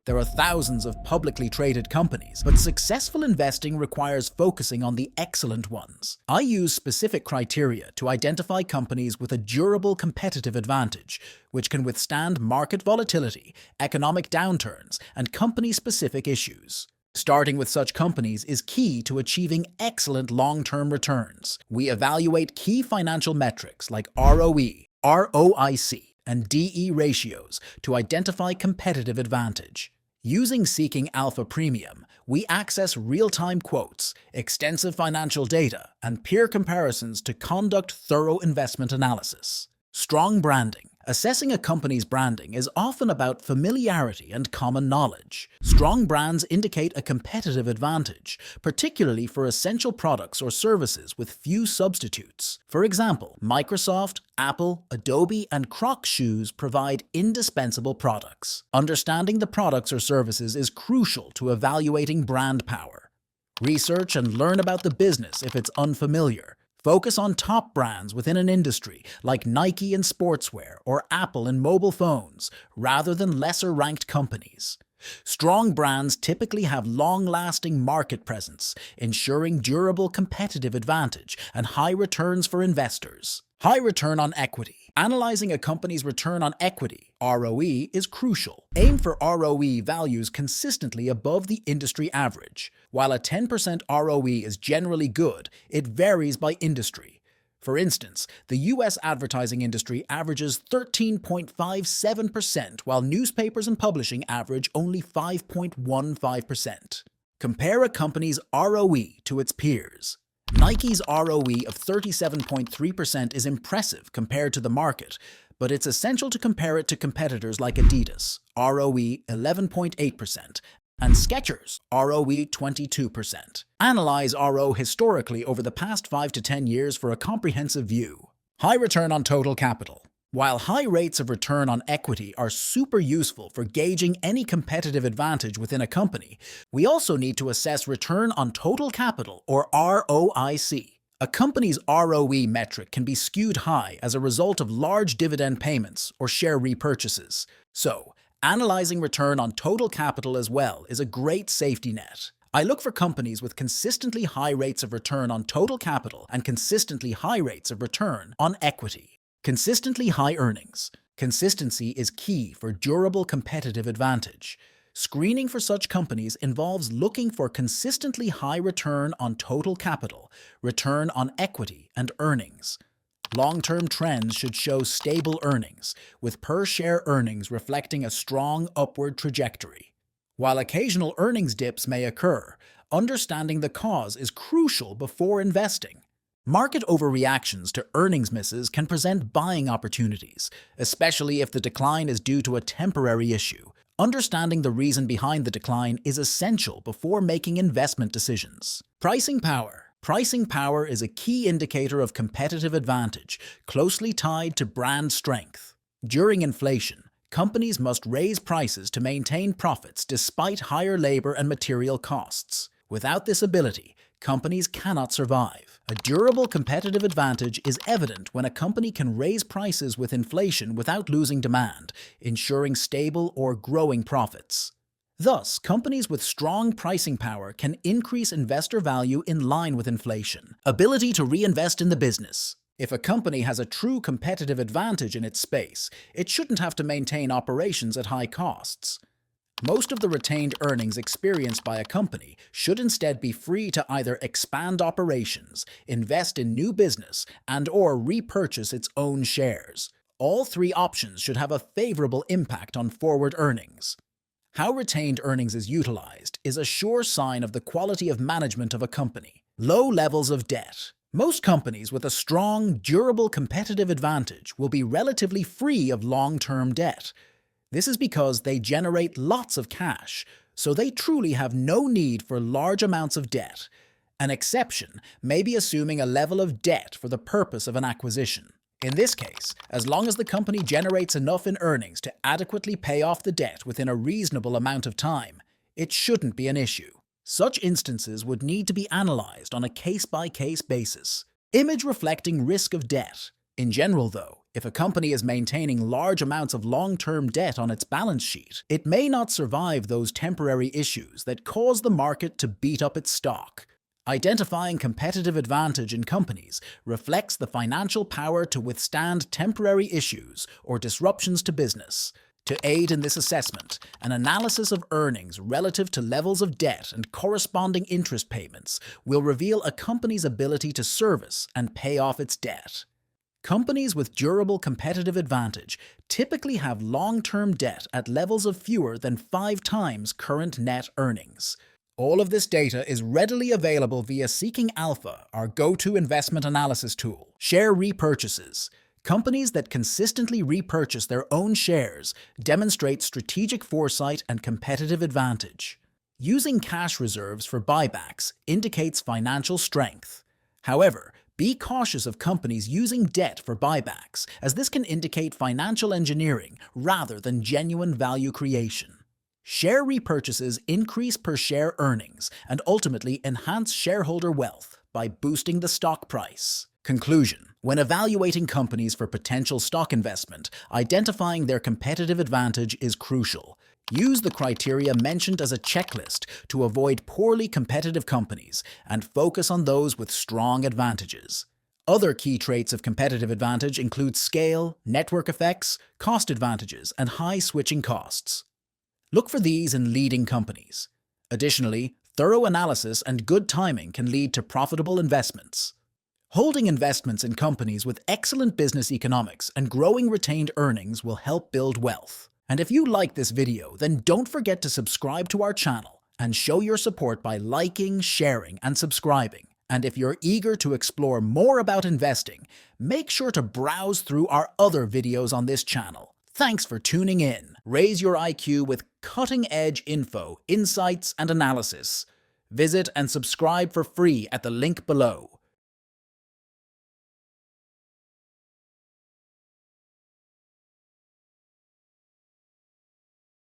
There are thousands of publicly traded companies, but successful investing requires focusing on the excellent ones. I use specific criteria to identify companies with a durable competitive advantage, which can withstand market volatility, economic downturns, and company-specific issues. Starting with such companies is key to achieving excellent long-term returns. We evaluate key financial metrics like ROE, ROIC, and DE ratios to identify competitive advantage. Using Seeking Alpha Premium, we access real-time quotes, extensive financial data, and peer comparisons to conduct thorough investment analysis. Strong branding. Assessing a company's branding is often about familiarity and common knowledge. Strong brands indicate a competitive advantage, particularly for essential products or services with few substitutes. For example, Microsoft, Apple, Adobe, and Crocs shoes provide indispensable products. Understanding the products or services is crucial to evaluating brand power. Research and learn about the business if it's unfamiliar. Focus on top brands within an industry like Nike in sportswear or Apple in mobile phones, rather than lesser-ranked companies. Strong brands typically have long-lasting market presence, ensuring durable competitive advantage and high returns for investors. High return on equity. Analyzing a company's return on equity, ROE, is crucial. Aim for ROE values consistently above the industry average. While a 10% ROE is generally good, it varies by industry. For instance, the US advertising industry averages 13.57%, while newspapers and publishing average only 5.15%. Compare a company's ROE to its peers. Nike's ROE of 37.3% is impressive compared to the market, but it's essential to compare it to competitors like Adidas, ROE 11.8%, and Skechers, ROE 22%. Analyze ROE historically over the past 5 to 10 years for a comprehensive view. High return on total capital. While high rates of return on equity are super useful for gauging any competitive advantage within a company, we also need to assess return on total capital, or ROIC. A company's ROE metric can be skewed high as a result of large dividend payments or share repurchases. So, analyzing return on total capital as well is a great safety net. I look for companies with consistently high rates of return on total capital and consistently high rates of return on equity. Consistently high earnings. Consistency is key for durable competitive advantage. Screening for such companies involves looking for consistently high return on total capital, return on equity, and earnings. Long-term trends should show stable earnings, with per-share earnings reflecting a strong upward trajectory. While occasional earnings dips may occur, understanding the cause is crucial before investing. Market overreactions to earnings misses can present buying opportunities, especially if the decline is due to a temporary issue. Understanding the reason behind the decline is essential before making investment decisions. Pricing power. Pricing power is a key indicator of competitive advantage, closely tied to brand strength. During inflation, companies must raise prices to maintain profits despite higher labor and material costs. Without this ability, companies cannot survive. A durable competitive advantage is evident when a company can raise prices with inflation without losing demand, ensuring stable or growing profits. Thus, companies with strong pricing power can increase investor value in line with inflation. Ability to reinvest in the business. If a company has a true competitive advantage in its space, it shouldn't have to maintain operations at high costs. Most of the retained earnings experienced by a company should instead be free to either expand operations, invest in new business, and/or repurchase its own shares. All three options should have a favorable impact on forward earnings. How retained earnings is utilized is a sure sign of the quality of management of a company. Low levels of debt. Most companies with a strong, durable competitive advantage will be relatively free of long-term debt. This is because they generate lots of cash, so they truly have no need for large amounts of debt. An exception may be assuming a level of debt for the purpose of an acquisition. In this case, as long as the company generates enough in earnings to adequately pay off the debt within a reasonable amount of time, it shouldn't be an issue. Such instances would need to be analyzed on a case-by-case basis. Image reflecting risk of debt. In general, though, If a company is maintaining large amounts of long-term debt on its balance sheet, it may not survive those temporary issues that cause the market to beat up its stock. Identifying competitive advantage in companies reflects the financial power to withstand temporary issues or disruptions to business. To aid in this assessment, an analysis of earnings relative to levels of debt and corresponding interest payments will reveal a company's ability to service and pay off its debt. Companies with durable competitive advantage typically have long-term debt at levels of fewer than 5 times current net earnings. All of this data is readily available via Seeking Alpha, our go-to investment analysis tool. Share repurchases. Companies that consistently repurchase their own shares demonstrate strategic foresight and competitive advantage. Using cash reserves for buybacks indicates financial strength. However, be cautious of companies using debt for buybacks, as this can indicate financial engineering rather than genuine value creation. Share repurchases increase per-share earnings and ultimately enhance shareholder wealth by boosting the stock price. Conclusion: when evaluating companies for potential stock investment, identifying their competitive advantage is crucial. Use the criteria mentioned as a checklist to avoid poorly competitive companies and focus on those with strong advantages. Other key traits of competitive advantage include scale, network effects, cost advantages, and high switching costs. Look for these in leading companies. Additionally, thorough analysis and good timing can lead to profitable investments. Holding investments in companies with excellent business economics and growing retained earnings will help build wealth. And if you like this video, then don't forget to subscribe to our channel and show your support by liking, sharing, and subscribing. And if you're eager to explore more about investing, make sure to browse through our other videos on this channel. Thanks for tuning in. Raise your IQ with cutting-edge info, insights, and analysis. Visit and subscribe for free at the link below.